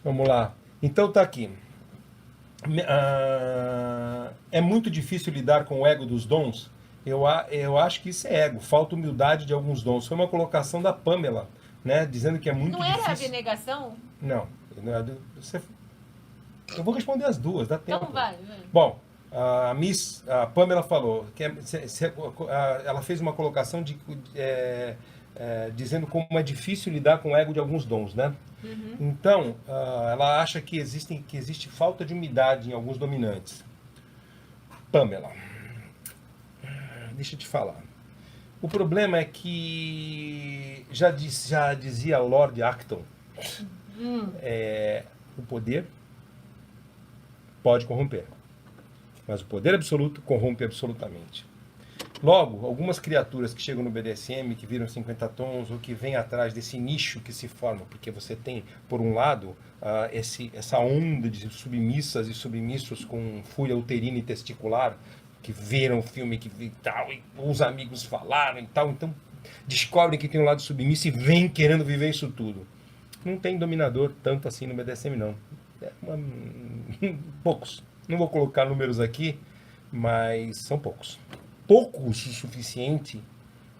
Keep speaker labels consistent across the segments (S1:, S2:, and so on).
S1: Vamos lá. Então tá aqui. É muito difícil lidar com o ego dos dons? Eu acho que isso é ego, falta humildade de alguns dons. Foi uma colocação da Pamela, né? Dizendo que é muito
S2: Não era
S1: difícil.
S2: abnegação?
S1: Não, você- eu vou responder as duas, dá
S2: Então
S1: tempo.
S2: vai.
S1: Bom, a Pamela falou que ela fez uma colocação dizendo como é difícil lidar com o ego de alguns dons, né?
S2: Uhum.
S1: Então, ela acha que existe falta de umidade em alguns dominantes. Pamela, deixa eu te falar. O problema é que já dizia Lord Acton,
S2: Hum.
S1: o poder pode corromper, mas o poder absoluto corrompe absolutamente. Logo, algumas criaturas que chegam no BDSM, que viram 50 tons, ou que vêm atrás desse nicho que se forma, porque você tem, por um lado, essa onda de submissas e submissos com fúria uterina e testicular, que viram o filme que e tal, e os amigos falaram e tal, então descobrem que tem um lado submisso e vêm querendo viver isso tudo. Não tem dominador tanto assim no BDSM, não. Poucos. Não vou colocar números aqui, mas são poucos. Poucos o suficiente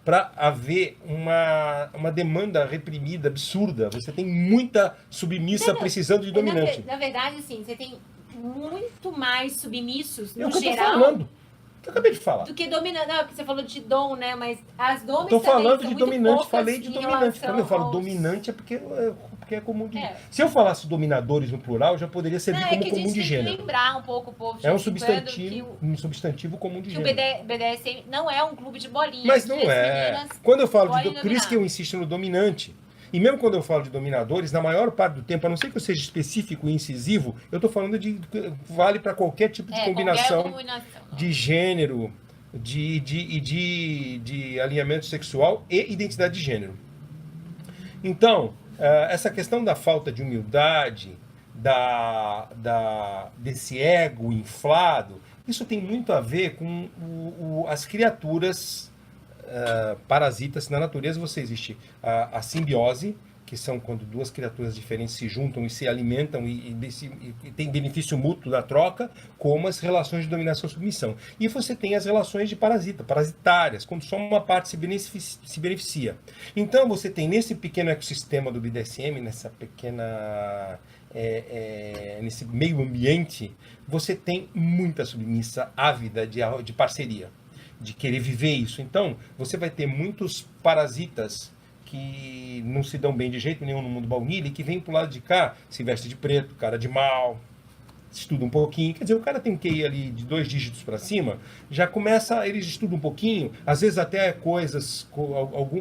S1: para haver uma demanda reprimida absurda. Você tem muita submissa precisando de dominante.
S2: Na verdade, sim, você tem muito mais submissos,
S1: É o
S2: no
S1: que eu estou
S2: geral,
S1: falando. Eu acabei de falar.
S2: do que dominante. Não, porque você falou de dom, né? Mas as domes
S1: Estou
S2: também
S1: falando
S2: são
S1: de
S2: muito
S1: dominante,
S2: poucas
S1: falei de
S2: em
S1: dominante. Quando eu
S2: relação
S1: falo
S2: aos.
S1: dominante é porque é comum de.
S2: É.
S1: Se eu falasse dominadores no plural, já poderia
S2: Não,
S1: servir
S2: é
S1: como
S2: que a
S1: comum
S2: gente
S1: de
S2: tem que
S1: gênero.
S2: lembrar um pouco o povo de
S1: É
S2: vez em quando
S1: um substantivo comum de
S2: que o
S1: gênero.
S2: BDSM não é um clube de bolinha,
S1: Mas
S2: que
S1: não
S2: as
S1: é.
S2: meninas
S1: Quando eu falo
S2: podem
S1: por isso que eu
S2: dominar.
S1: insisto no dominante. E mesmo quando eu falo de dominadores, na maior parte do tempo, a não ser que eu seja específico e incisivo, eu estou falando de vale para qualquer tipo de
S2: É, qualquer
S1: combinação
S2: combinação.
S1: de gênero, de alinhamento sexual e identidade de gênero. Então, essa questão da falta de humildade, desse ego inflado, isso tem muito a ver com as criaturas parasitas. Na natureza você existe a simbiose, que são quando duas criaturas diferentes se juntam e se alimentam e tem benefício mútuo da troca, como as relações de dominação e submissão. E você tem as relações de parasitárias, quando só uma parte se beneficia. Então você tem nesse pequeno ecossistema do BDSM, nessa pequena nesse meio ambiente, você tem muita submissa ávida de parceria, de querer viver isso. Então, você vai ter muitos parasitas que não se dão bem de jeito nenhum no mundo baunilha e que vêm pro lado de cá, se veste de preto, cara de mal, estuda um pouquinho. Quer dizer, o cara tem que ir ali de 2 dígitos para cima, já começa, eles estudam um pouquinho, às vezes até coisas,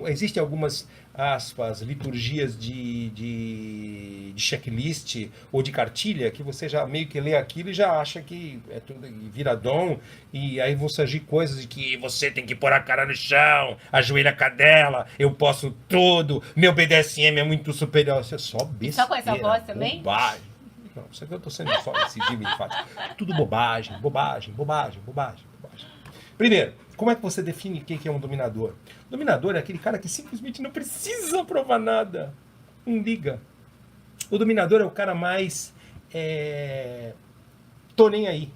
S1: existem algumas aspas, liturgias de checklist ou de cartilha que você já meio que lê aquilo e já acha que é tudo viradão, e aí vão surgir coisas de que você tem que pôr a cara no chão, ajoelha a cadela, eu posso tudo, meu BDSM é muito superior. Isso é só
S2: E só com essa
S1: besteira,
S2: voz também?
S1: bobagem. Não, isso aqui eu tô sendo só incisivo e enfático. Tudo bobagem, bobagem, bobagem, bobagem, bobagem. Primeiro, como é que você define quem que é um dominador? Dominador é aquele cara que simplesmente não precisa provar nada. Não liga. O dominador é o cara mais. Tô nem aí.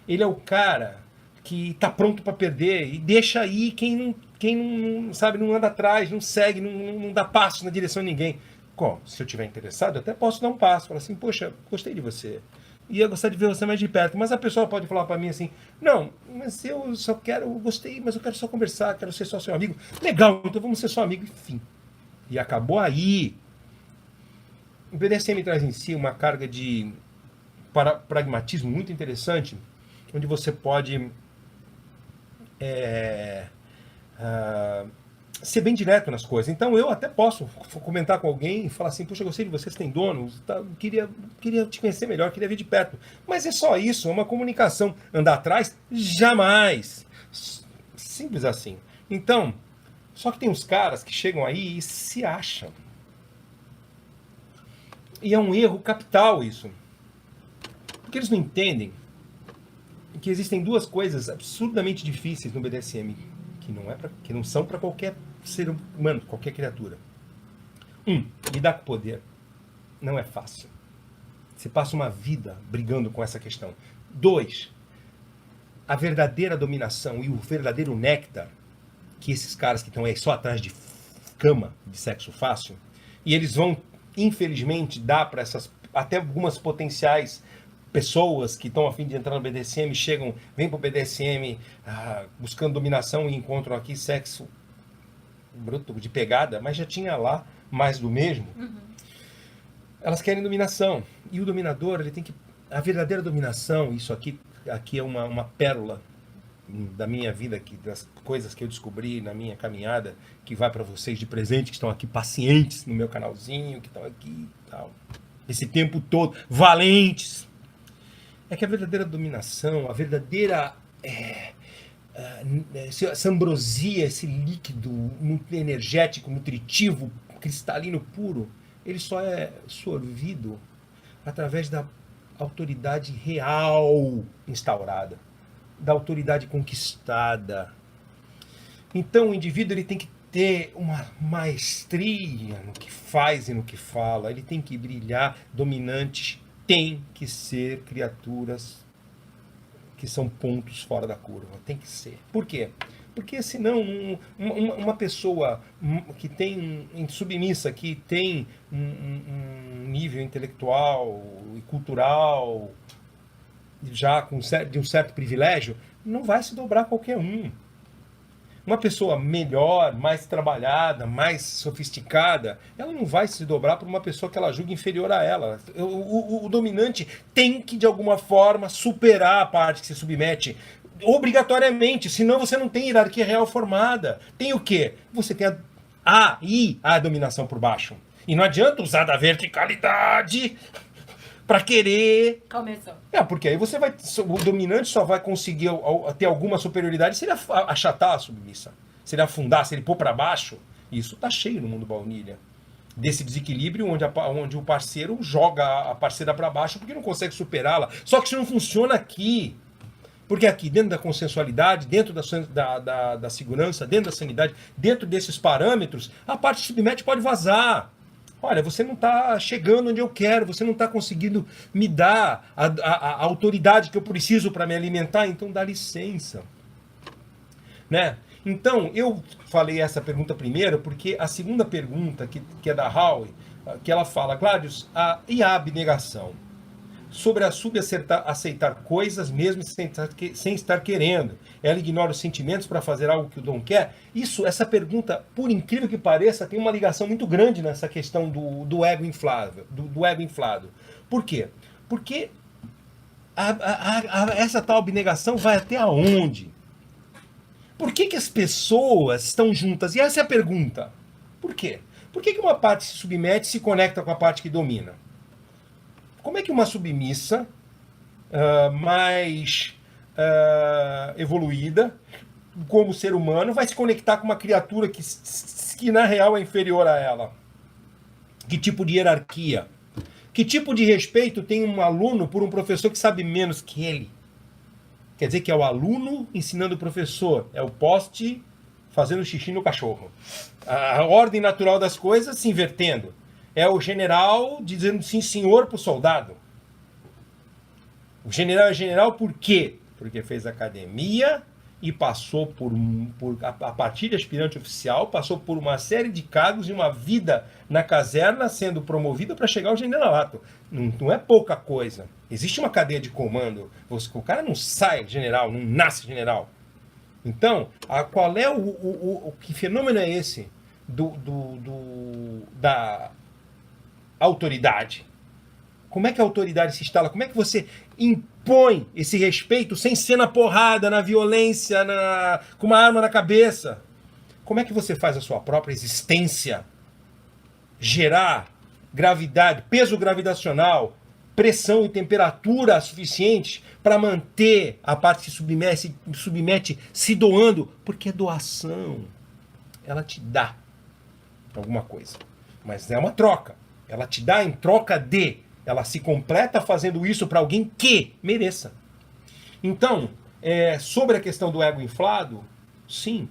S1: Ele é o cara que tá pronto para perder e deixa aí quem não sabe, não anda atrás, não segue, não dá passo na direção de ninguém. Como? Se eu tiver interessado, eu até posso dar um passo. Falar assim, poxa, gostei de você. Ia gostar de ver você mais de perto. Mas a pessoa pode falar para mim assim, não, mas eu só quero, eu gostei, mas eu quero só conversar, quero ser só seu amigo. Legal, então vamos ser só amigo, enfim. E acabou aí. O BDSM traz em si uma carga de pragmatismo muito interessante, onde você pode ser bem direto nas coisas. Então eu até posso comentar com alguém e falar assim, poxa, eu gostei de você, você tem dono, tá, queria te conhecer melhor, queria ver de perto. Mas é só isso, é uma comunicação. Andar atrás? Jamais. Simples assim. Então, só que tem uns caras que chegam aí e se acham. E é um erro capital isso. Porque eles não entendem que existem duas coisas absurdamente difíceis no BDSM, que não são para qualquer ser humano, qualquer criatura. Lidar com poder não é fácil. Você passa uma vida brigando com essa questão. 2, a verdadeira dominação e o verdadeiro néctar, que esses caras que estão aí só atrás de cama, de sexo fácil, e eles vão, infelizmente, dar para essas, até algumas potenciais pessoas que estão a fim de entrar no BDSM, vêm para o BDSM buscando dominação e encontram aqui sexo bruto, de pegada, mas já tinha lá mais do mesmo. Elas querem dominação. E o dominador, ele tem que... A verdadeira dominação, isso aqui é uma pérola da minha vida, das coisas que eu descobri na minha caminhada, que vai para vocês de presente, que estão aqui pacientes no meu canalzinho, que estão aqui e tal. Esse tempo todo, valentes. É que a verdadeira dominação, a verdadeira... essa ambrosia, esse líquido energético, nutritivo, cristalino puro, ele só é sorvido através da autoridade real instaurada, da autoridade conquistada. Então o indivíduo ele tem que ter uma maestria no que faz e no que fala, ele tem que brilhar. Dominantes têm que ser criaturas que são pontos fora da curva, tem que ser. Por quê? Porque senão uma pessoa que tem submissa, que tem um nível intelectual e cultural já de um certo privilégio, não vai se dobrar a qualquer um. Uma pessoa melhor, mais trabalhada, mais sofisticada, ela não vai se dobrar para uma pessoa que ela julga inferior a ela. O dominante tem que, de alguma forma, superar a parte que se submete obrigatoriamente, senão você não tem hierarquia real formada. Tem o quê? Você tem a dominação por baixo. E não adianta usar da verticalidade para querer...
S2: Começou.
S1: Porque aí o dominante só vai conseguir ter alguma superioridade se ele achatar a submissa, se ele afundar, se ele pôr para baixo. Isso tá cheio no mundo baunilha. Desse desequilíbrio onde o parceiro joga a parceira para baixo porque não consegue superá-la. Só que isso não funciona aqui. Porque aqui, dentro da consensualidade, dentro da segurança, dentro da sanidade, dentro desses parâmetros, a parte submete pode vazar. Olha, você não está chegando onde eu quero, você não está conseguindo me dar a autoridade que eu preciso para me alimentar, então dá licença. Né? Então, eu falei essa pergunta primeiro, porque a segunda pergunta, que é da Howe, que ela fala, Gladius, e a abnegação? Sobre a aceitar coisas mesmo sem estar querendo. Ela ignora os sentimentos para fazer algo que o dom quer. Essa pergunta, por incrível que pareça, tem uma ligação muito grande nessa questão do ego inflado. Do ego inflado. Por quê? Porque essa tal abnegação vai até aonde? Por que as pessoas estão juntas? E essa é a pergunta. Por quê? Por que uma parte se submete e se conecta com a parte que domina? Como é que uma submissa mais evoluída, como ser humano, vai se conectar com uma criatura que na real é inferior a ela? Que tipo de hierarquia? Que tipo de respeito tem um aluno por um professor que sabe menos que ele? Quer dizer que é o aluno ensinando o professor, é o poste fazendo xixi no cachorro. A ordem natural das coisas se invertendo. É o general dizendo sim, senhor, para o soldado. O general é general por quê? Porque fez academia e passou a partir de aspirante oficial, passou por uma série de cargos e uma vida na caserna sendo promovido para chegar ao generalato. Não é pouca coisa. Existe uma cadeia de comando. O cara não sai general, não nasce general. Então, qual é que fenômeno é esse da autoridade? Como é que a autoridade se instala? Como é que você impõe esse respeito sem ser na porrada, na violência, com uma arma na cabeça? Como é que você faz a sua própria existência gerar gravidade, peso gravitacional, pressão e temperatura suficientes para manter a parte que submete se doando? Porque doação, ela te dá alguma coisa, mas é uma troca. Ela te dá em troca de. Ela se completa fazendo isso para alguém que mereça. Então, sobre a questão do ego inflado, sim.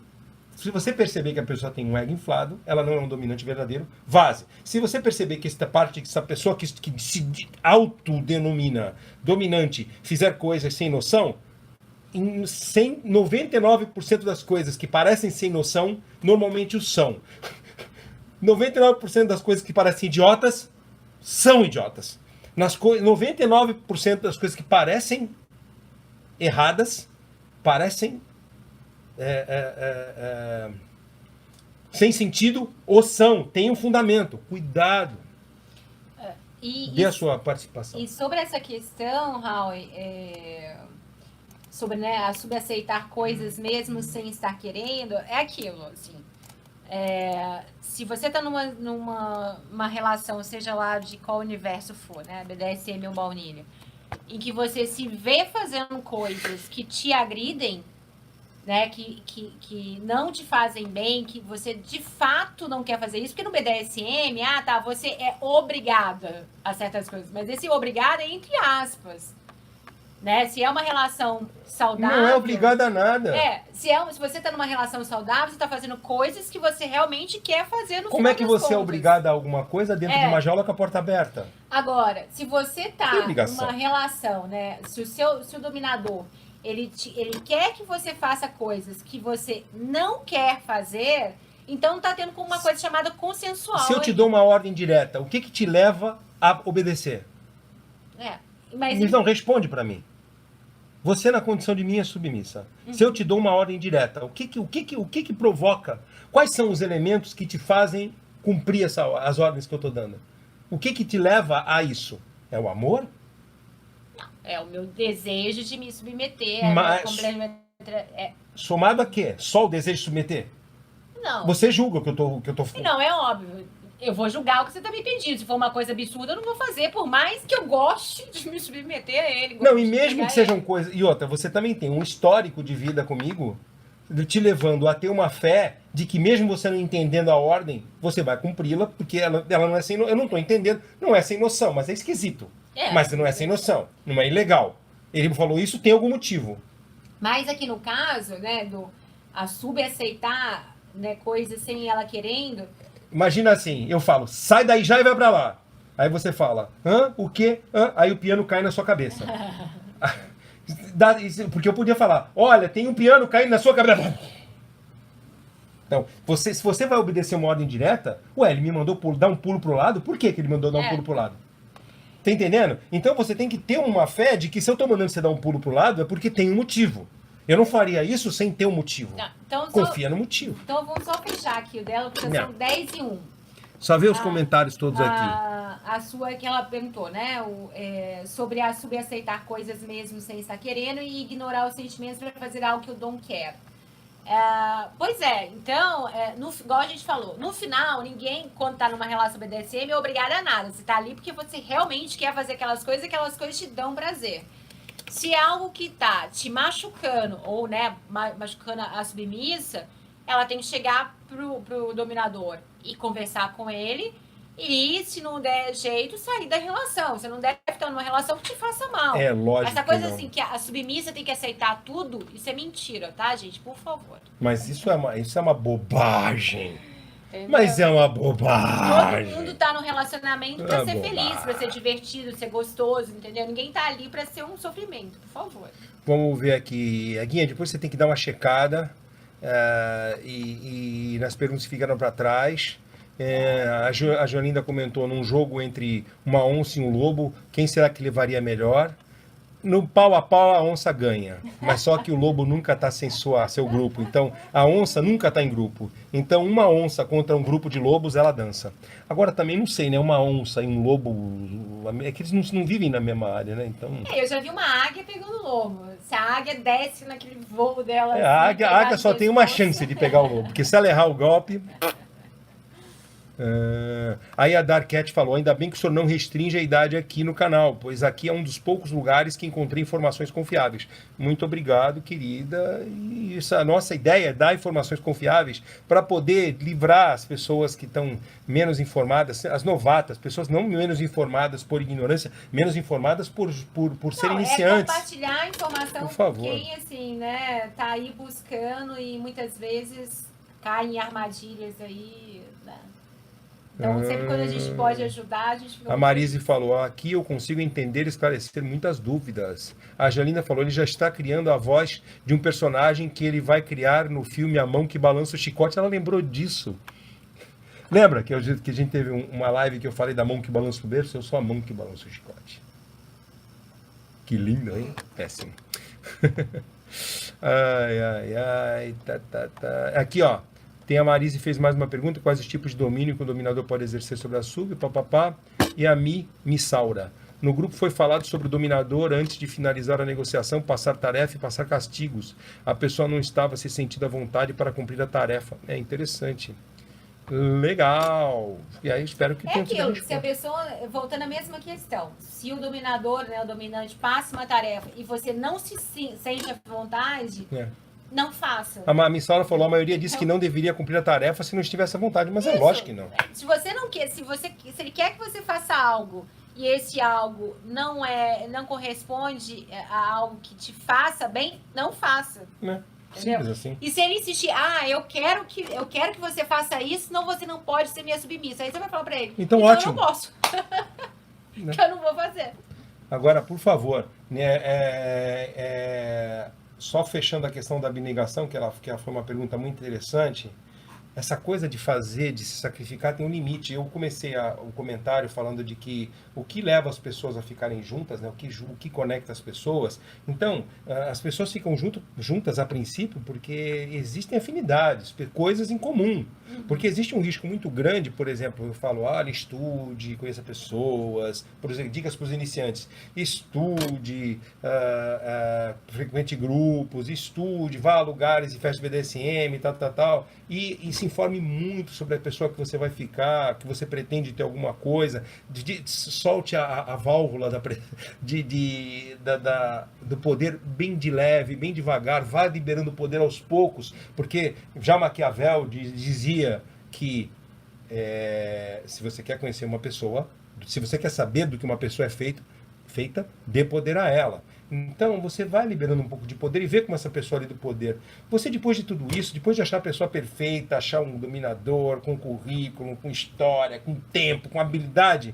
S1: Se você perceber que a pessoa tem um ego inflado, ela não é um dominante verdadeiro, vaze. Se você perceber que essa pessoa que se autodenomina dominante fizer coisas sem noção, 99% das coisas que parecem sem noção, normalmente o são. 99% das coisas que parecem idiotas, são idiotas. 99% das coisas que parecem erradas, parecem sem sentido, ou são, tem um fundamento. Cuidado. Dê a sua participação.
S2: E sobre essa questão, Raul, sobre, né, sobre aceitar coisas mesmo sem estar querendo, é aquilo, assim. Se você tá numa relação, seja lá de qual universo for, né, BDSM ou baunilha, em que você se vê fazendo coisas que te agridem, né, que não te fazem bem, que você de fato não quer fazer isso, porque no BDSM, você é obrigada a certas coisas, mas esse obrigada é entre aspas, né, se é uma relação saudável...
S1: Não é obrigada a nada.
S2: Se você tá numa relação saudável, você tá fazendo coisas que você realmente quer fazer no
S1: Como é que você
S2: contas.
S1: É obrigada a alguma coisa dentro de uma jaula com a porta aberta?
S2: Agora, se você tá numa relação, né, se o dominador... Ele quer que você faça coisas que você não quer fazer, então tá tendo uma coisa chamada consensual.
S1: Se eu te dou uma ordem direta, o que te leva a obedecer?
S2: Mas
S1: então, responde para mim. Você, na condição de minha submissa, se eu te dou uma ordem direta, o que provoca? Quais são os elementos que te fazem cumprir as ordens que eu tô dando? O que te leva a isso? É o amor?
S2: É o meu desejo de me submeter.
S1: Somado a quê? Só o desejo de submeter?
S2: Não.
S1: Você julga o que eu tô...
S2: Não, é óbvio. Eu vou julgar o que você tá me pedindo. Se for uma coisa absurda, eu não vou fazer, por mais que eu goste de me submeter a ele.
S1: Não, e mesmo que sejam coisas... E outra, você também tem um histórico de vida comigo, te levando a ter uma fé de que mesmo você não entendendo a ordem, você vai cumpri-la, porque ela não é sem... Eu não tô entendendo, não é sem noção, mas é esquisito. Mas não é sem noção, não é ilegal. Ele falou isso, tem algum motivo.
S2: Mas aqui no caso, né, a sub aceitar, né, coisas sem ela querendo...
S1: Imagina assim, eu falo, sai daí já e vai pra lá. Aí você fala, o quê? Aí o piano cai na sua cabeça. Porque eu podia falar, olha, tem um piano caindo na sua cabeça. Então, se você vai obedecer uma ordem direta, ele me mandou dar um pulo pro lado, por que ele mandou dar um pulo pro lado? Tá entendendo? Então você tem que ter uma fé de que se eu tô mandando você dar um pulo pro lado, é porque tem um motivo. Eu não faria isso sem ter um motivo.
S2: Então,
S1: confia no motivo.
S2: Então vamos só fechar aqui o dela, porque são 10 e 1.
S1: Só ver os comentários todos aqui.
S2: A sua que ela perguntou, né? Sobre aceitar coisas mesmo sem estar querendo e ignorar os sentimentos para fazer algo que o Dom quer. Pois é, então, igual a gente falou, no final, ninguém, quando tá numa relação BDSM, é obrigado a nada. Você tá ali porque você realmente quer fazer aquelas coisas te dão prazer. Se é algo que tá te machucando, ou, né, machucando a submissa, ela tem que chegar pro dominador e conversar com ele. E se não der jeito, sair da relação. Você não deve estar numa relação que te faça mal.
S1: É lógico.
S2: Essa coisa assim, que a submissa tem que aceitar tudo, isso é mentira, tá, gente? Por favor.
S1: Mas isso é uma bobagem. Entendeu? Mas é uma bobagem.
S2: Todo mundo tá no relacionamento pra ser feliz, pra ser divertido, ser gostoso, entendeu? Ninguém tá ali pra ser um sofrimento, por favor.
S1: Vamos ver aqui. Aguinha, depois você tem que dar uma checada e nas perguntas que ficaram pra trás. A Joaninda comentou, num jogo entre uma onça e um lobo, quem será que levaria melhor? No pau a pau a onça ganha, mas só que o lobo nunca está sem seu grupo, então a onça nunca está em grupo. Então uma onça contra um grupo de lobos, ela dança. Agora também não sei, né? Uma onça e um lobo, é que eles não vivem na mesma área, né? Então...
S2: eu já vi uma águia pegando lobo. Se a águia desce naquele voo dela...
S1: a águia só tem uma chance de pegar o lobo, porque se ela errar o golpe... Aí a Dark Cat falou, ainda bem que o senhor não restringe a idade aqui no canal, pois aqui é um dos poucos lugares que encontrei informações confiáveis. Muito obrigado, querida. E a nossa ideia é dar informações confiáveis para poder livrar as pessoas que estão menos informadas, as novatas, pessoas não menos informadas por ignorância, menos informadas por serem iniciantes.
S2: Compartilhar a informação
S1: por favor.
S2: Com quem, assim, né, tá aí buscando e muitas vezes cai em armadilhas aí, né? Então, sempre quando a gente pode ajudar, a gente...
S1: A Marise falou, aqui eu consigo entender e esclarecer muitas dúvidas. A Angelina falou, ele já está criando a voz de um personagem que ele vai criar no filme A Mão que Balança o Chicote. Ela lembrou disso. Lembra que a gente teve uma live que eu falei da mão que balança o berço? Eu sou a mão que balança o chicote. Que lindo, hein? Péssimo. Ai. Aqui, ó. Tem a Marise fez mais uma pergunta. Quais os tipos de domínio que o dominador pode exercer sobre a sub? Papapá. E a Missaura. No grupo foi falado sobre o dominador, antes de finalizar a negociação, passar tarefa e passar castigos. A pessoa não estava se sentindo à vontade para cumprir a tarefa. É interessante. Legal. E aí espero que
S2: tenha aquilo, se a pessoa, voltando à mesma questão, se o dominador, né, o dominante passa uma tarefa e você não se sente à vontade, não faça.
S1: A Missaura falou, a maioria disse que não deveria cumprir a tarefa se não estivesse à vontade, mas é lógico que não.
S2: Se você não quer, se ele quer que você faça algo e esse algo não corresponde a algo que te faça bem, não faça.
S1: Simples assim.
S2: E se ele insistir, eu quero que você faça isso, senão você não pode ser minha submissa. Aí você vai falar pra ele,
S1: então ótimo.
S2: Eu não posso. Que eu não vou fazer.
S1: Agora, por favor, só fechando a questão da abnegação, que foi uma pergunta muito interessante, essa coisa de fazer, de se sacrificar tem um limite. Eu comecei o comentário falando de que o que leva as pessoas a ficarem juntas, né? o que conecta as pessoas. Então, as pessoas ficam juntas a princípio porque existem afinidades, coisas em comum. Porque existe um risco muito grande, por exemplo, eu falo, olha, estude, conheça pessoas, por exemplo, dicas para os iniciantes, estude, frequente grupos, estude, vá a lugares e festas BDSM, tal, e se informe muito sobre a pessoa que você vai ficar, que você pretende ter alguma coisa, solte a válvula do poder bem de leve, bem devagar, vá liberando o poder aos poucos, porque já Maquiavel dizia que se você quer conhecer uma pessoa, se você quer saber do que uma pessoa é feita, dê poder a ela. Então, você vai liberando um pouco de poder e vê como essa pessoa lida do poder. Você, depois de tudo isso, depois de achar a pessoa perfeita, achar um dominador com currículo, com história, com tempo, com habilidade,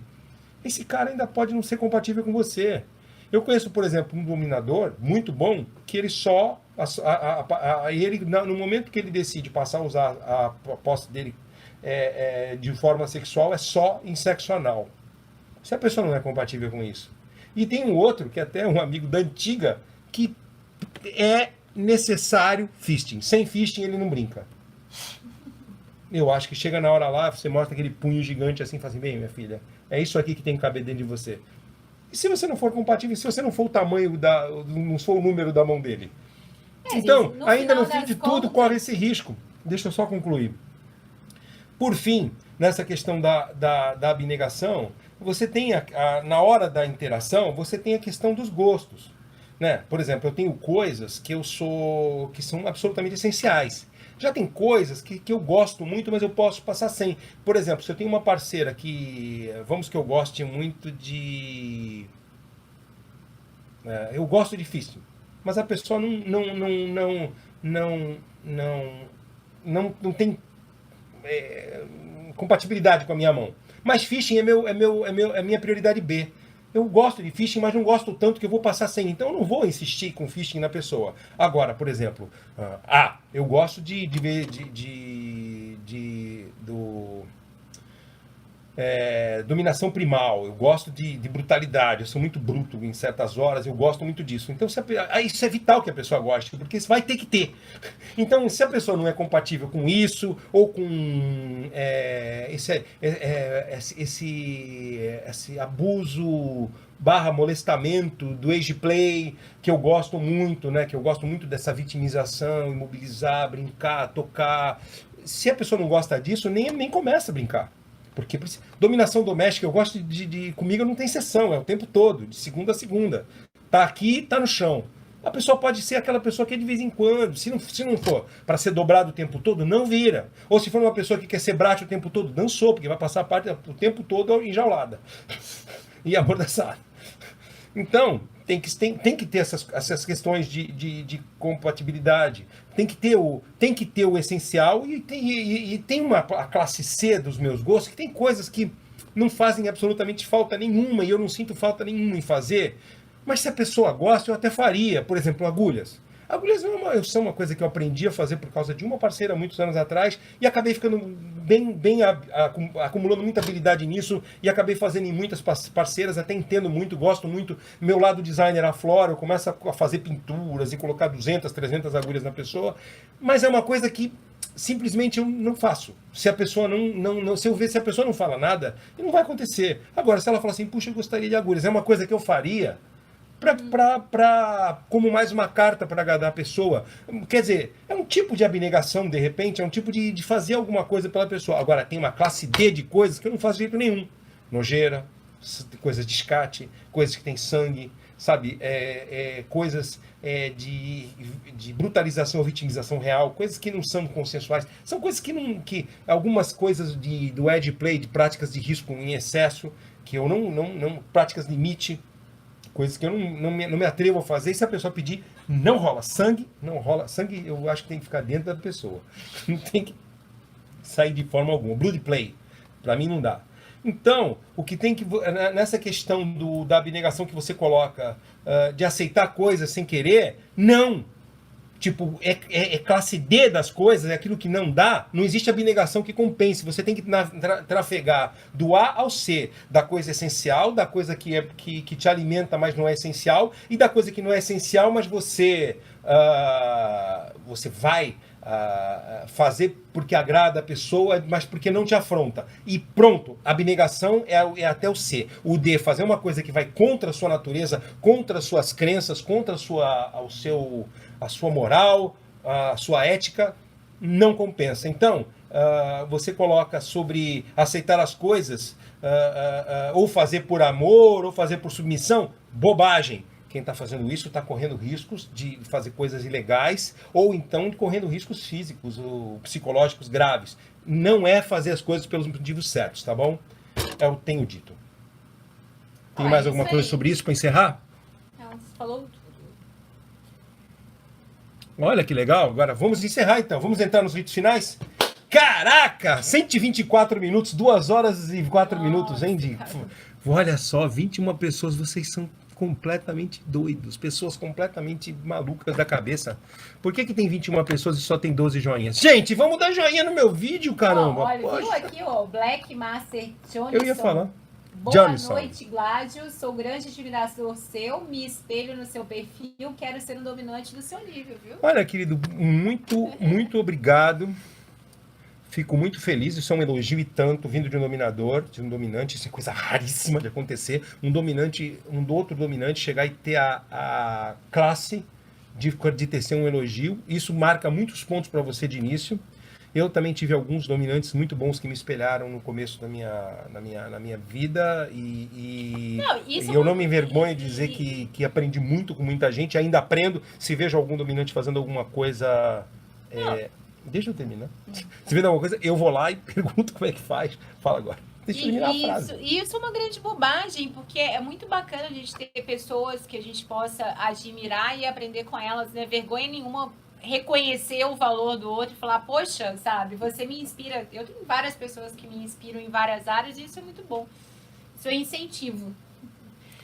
S1: esse cara ainda pode não ser compatível com você. Eu conheço, por exemplo, um dominador muito bom, que ele só... no momento que ele decide passar a usar a posse dele de forma sexual, é só em sexo anal. Se a pessoa não é compatível com isso. E tem um outro, que é até um amigo da antiga, que é necessário fisting. Sem fisting ele não brinca. Eu acho que chega na hora lá, você mostra aquele punho gigante assim, e fala assim, bem, minha filha, é isso aqui que tem que caber dentro de você. E se você não for compatível, se você não for o tamanho, não for o número da mão dele? Então, ainda no fim de tudo, corre esse risco. Deixa eu só concluir. Por fim, nessa questão da abnegação, você tem, na hora da interação, você tem a questão dos gostos. Né? Por exemplo, eu tenho coisas que são absolutamente essenciais. Já tem coisas que eu gosto muito, mas eu posso passar sem. Por exemplo, se eu tenho uma parceira vamos que eu goste muito de... eu gosto de fisting, mas a pessoa não tem compatibilidade com a minha mão. Mas fisting é minha prioridade B. Eu gosto de fisting, mas não gosto tanto que eu vou passar sem. Então eu não vou insistir com fisting na pessoa. Agora, por exemplo, eu gosto dominação primal, eu gosto de brutalidade, eu sou muito bruto em certas horas, eu gosto muito disso. Então isso é vital que a pessoa goste, porque isso vai ter que ter. Então, se a pessoa não é compatível com isso, ou com esse abuso / molestamento do age play, que eu gosto muito, né? Que eu gosto muito dessa vitimização, imobilizar, brincar, tocar. Se a pessoa não gosta disso, nem começa a brincar. Porque dominação doméstica, eu gosto comigo não tem exceção, é o tempo todo, de segunda a segunda. Tá aqui, tá no chão. A pessoa pode ser aquela pessoa que é de vez em quando. Se não for para ser dobrado o tempo todo, não vira. Ou se for uma pessoa que quer ser braço o tempo todo, dançou, porque vai passar o tempo todo enjaulada e amordaçada. Então, tem que ter essas questões de compatibilidade. tem que ter o essencial e tem a classe C dos meus gostos, que tem coisas que não fazem absolutamente falta nenhuma e eu não sinto falta nenhuma em fazer. Mas se a pessoa gosta, eu até faria. Por exemplo, agulhas. Agulhas são uma coisa que eu aprendi a fazer por causa de uma parceira muitos anos atrás e acabei ficando acumulando muita habilidade nisso e acabei fazendo em muitas parceiras, até entendo muito, gosto muito. Meu lado designer aflora, eu começo a fazer pinturas e colocar 200, 300 agulhas na pessoa, mas é uma coisa que simplesmente eu não faço. Se a pessoa se eu ver se a pessoa não fala nada, não vai acontecer. Agora, se ela fala assim, puxa, eu gostaria de agulhas, é uma coisa que eu faria como mais uma carta para agradar a pessoa. Quer dizer, é um tipo de abnegação, de repente, é um tipo de fazer alguma coisa pela pessoa. Agora, tem uma classe D de coisas que eu não faço de jeito nenhum. Nojeira, coisas de escate, coisas que tem sangue, sabe? Coisas de brutalização ou vitimização real, coisas que não são consensuais. São coisas que algumas coisas do edge play, de práticas de risco em excesso, que eu não práticas limite, coisas que eu não me atrevo a fazer. E se a pessoa pedir, não rola. Sangue, não rola. Sangue, eu acho que tem que ficar dentro da pessoa. Não tem que sair de forma alguma. Blood play, pra mim não dá. Então, o que tem que... Nessa questão da abnegação que você coloca, de aceitar coisas sem querer, não. Tipo, é classe D das coisas, é aquilo que não dá, não existe abnegação que compense. Você tem que trafegar do A ao C, da coisa essencial, da coisa que te alimenta, mas não é essencial, e da coisa que não é essencial, mas você vai fazer porque agrada a pessoa, mas porque não te afronta. E pronto, a abnegação é até o C. O D, fazer uma coisa que vai contra a sua natureza, contra as suas crenças, contra a sua moral, a sua ética, não compensa. Então, você coloca sobre aceitar as coisas, ou fazer por amor, ou fazer por submissão, bobagem. Quem está fazendo isso está correndo riscos de fazer coisas ilegais, ou então correndo riscos físicos ou psicológicos graves. Não é fazer as coisas pelos motivos certos, tá bom? Eu tenho dito. Tem mais alguma coisa sobre isso para encerrar?
S2: Não, você falou tudo.
S1: Olha que legal. Agora vamos encerrar então. Vamos entrar nos ritos finais? Caraca! 124 minutos, 2 horas e 4 minutos, hein? Olha só, 21 pessoas, vocês são completamente doidos, pessoas completamente malucas da cabeça. Por que tem 21 pessoas e só tem 12 joinhas? Gente, vamos dar joinha no meu vídeo, caramba!
S2: Olha, viu aqui, ó, Black Master Johnson.
S1: Eu ia falar.
S2: Boa noite, Gládio. Sou grande admirador seu, me espelho no seu perfil, quero ser um dominante do seu nível, viu?
S1: Olha, querido, muito obrigado. Fico muito feliz, isso é um elogio e tanto, vindo de um dominador, de um dominante, isso é coisa raríssima de acontecer. Um outro dominante chegar e ter a classe de tecer um elogio. Isso marca muitos pontos para você de início. Eu também tive alguns dominantes muito bons que me espelharam no começo na minha vida e eu não me envergonho de dizer que aprendi muito com muita gente, ainda aprendo. Se vejo algum dominante fazendo alguma coisa... Deixa eu terminar. Se vê alguma coisa, eu vou lá e pergunto como é que faz. Fala agora. Deixa eu terminar a frase.
S2: Isso é uma grande bobagem, porque é muito bacana a gente ter pessoas que a gente possa admirar e aprender com elas, né? Vergonha nenhuma reconhecer o valor do outro e falar, poxa, sabe, você me inspira. Eu tenho várias pessoas que me inspiram em várias áreas e isso é muito bom. Isso é incentivo.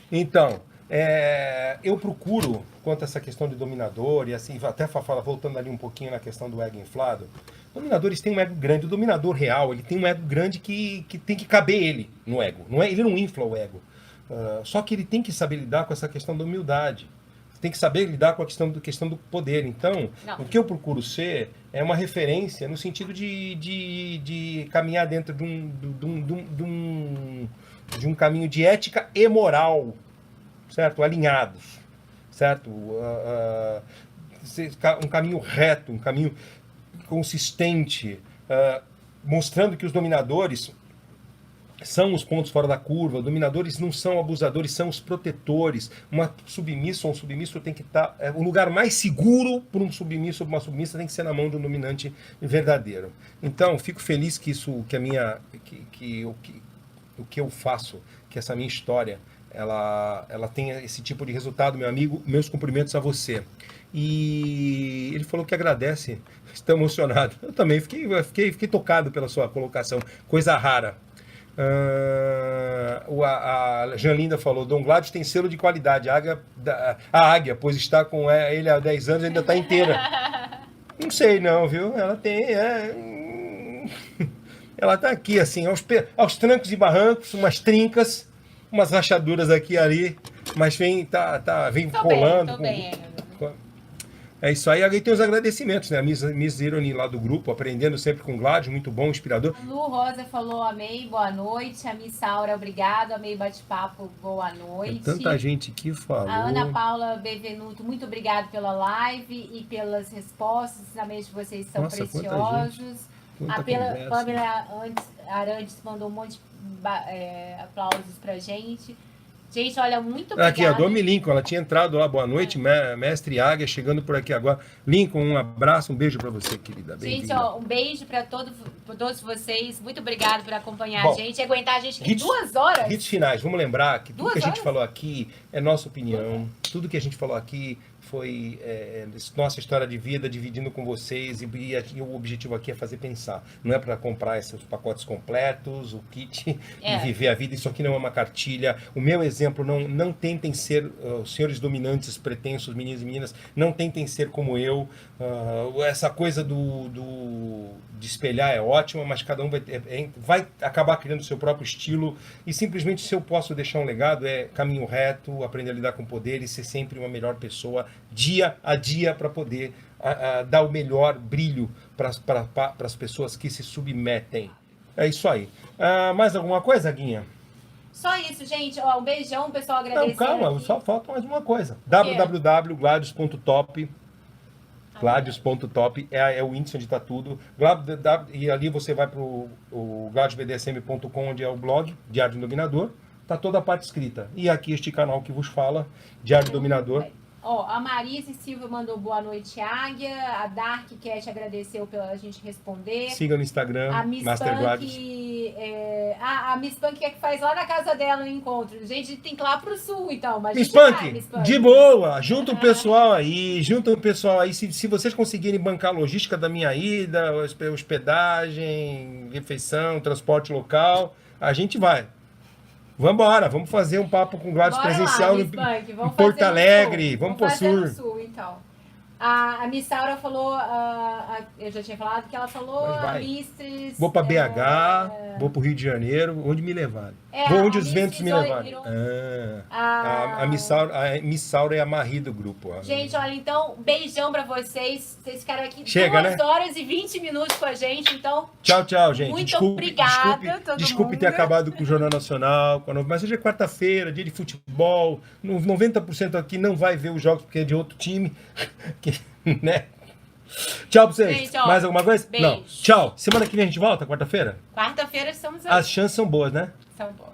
S1: Então, eu procuro, quanto a essa questão de dominador, e assim, até voltando ali um pouquinho na questão do ego inflado, dominadores têm um ego grande, o dominador real, ele tem um ego grande que tem que caber ele no ego, ele não infla o ego, só que ele tem que saber lidar com essa questão da humildade, tem que saber lidar com a questão do poder. Então, o que eu procuro ser é uma referência no sentido de caminhar dentro de um caminho de ética e moral, certo? Alinhados, certo? Um caminho reto, um caminho consistente, mostrando que os dominadores são os pontos fora da curva. Dominadores não são abusadores, são os protetores. Uma submissa ou um submisso tem que estar... o lugar mais seguro para um submisso ou uma submissa tem que ser na mão de um dominante verdadeiro. Então, fico feliz que o que eu faço, que essa minha história ela tem esse tipo de resultado, meu amigo. Meus cumprimentos a você. E ele falou que agradece, está emocionado. Eu também fiquei tocado pela sua colocação, coisa rara. A Janlinda falou, Dom Gladys tem selo de qualidade, a águia, pois está com ele há 10 anos, ainda está inteira. Não sei não, viu? Ela tem... ela está aqui, assim, aos trancos e barrancos, umas trincas, umas rachaduras aqui e ali, mas vem colando.
S2: Tô bem.
S1: É isso aí. Aí tem os agradecimentos, né? A Miss Irony lá do grupo, aprendendo sempre com o Gladys, muito bom, inspirador.
S2: A Lu Rosa falou, amei, boa noite. A Miss Saura, obrigado, amei bate-papo, boa noite.
S1: Tem tanta gente que falou.
S2: A Ana Paula Bevenuto, muito obrigado pela live e pelas respostas, ensinamentos de vocês são preciosos. A Pamela Arantes mandou um monte de aplausos pra gente. Gente, olha, muito obrigada.
S1: Aqui, a Domi Lincoln, ela tinha entrado lá, boa noite, mestre Águia, chegando por aqui agora. Lincoln, um abraço, um beijo para você, querida.
S2: Gente, ó, um beijo para todos vocês, muito obrigado por acompanhar a gente, aguentar a gente aqui 2 horas.
S1: Hits finais, vamos lembrar que tudo que a gente
S2: horas?
S1: falou aqui é nossa opinião, tudo que a gente falou aqui foi nossa história de vida, dividindo com vocês, e o objetivo aqui é fazer pensar. Não é para comprar esses pacotes completos, o kit, e viver a vida. Isso aqui não é uma cartilha. O meu exemplo, não tentem ser os senhores dominantes, pretensos, meninos e meninas, não tentem ser como eu. Essa coisa de espelhar é ótima, mas cada um vai acabar criando o seu próprio estilo, e simplesmente, se eu posso deixar um legado, é caminho reto, aprender a lidar com o poder e ser sempre uma melhor pessoa, dia a dia, para poder dar o melhor brilho para as pessoas que se submetem. É isso aí. Mais alguma coisa, Guinha?
S2: Só isso, gente. Ó, um beijão, pessoal, agradecendo.
S1: Não, calma,
S2: aqui.
S1: só falta mais uma coisa. www.gladius.top. Gladius.top é o índice onde está tudo. E ali você vai para o gladiusbdsm.com, onde é o blog, Diário do Dominador. Está toda a parte escrita. E aqui este canal que vos fala, Diário do Dominador.
S2: Ó, a Marise Silva mandou boa noite, Águia. A Dark Cat agradeceu pela gente responder.
S1: Siga no Instagram,
S2: a Miss
S1: Master
S2: Punk,
S1: Gladys.
S2: a Miss Punk é que faz lá na casa dela o encontro. Gente, tem que ir lá pro sul, então. Mas
S1: Miss Punk, de boa, junta o pessoal aí, se vocês conseguirem bancar a logística da minha ida, hospedagem, refeição, transporte local, a gente vai. Vambora, vamos fazer um papo com o Gladys presencial
S2: lá,
S1: em Porto Alegre, vamos pro sul.
S2: Sul, então. A Miss Saura falou, eu já tinha falado que ela falou, Mistress...
S1: Vou para BH, vou para o Rio de Janeiro, onde me levarem. Vou onde os ventos me levarem. A Miss Saura é a Marie do grupo.
S2: Gente, olha, então, beijão para vocês. Vocês ficaram aqui
S1: 2
S2: horas e 20 minutos com a gente, então...
S1: Tchau, gente.
S2: Muito obrigada,
S1: Desculpe ter acabado com o Jornal Nacional, mas hoje é quarta-feira, dia de futebol, 90% aqui não vai ver os jogos porque é de outro time, né? Tchau pra vocês.
S2: Gente, ó,
S1: mais alguma coisa?
S2: beijo.
S1: Não. Tchau. Semana que vem a gente volta, quarta-feira?
S2: Quarta-feira estamos aí.
S1: As chances são boas, né?
S2: São boas.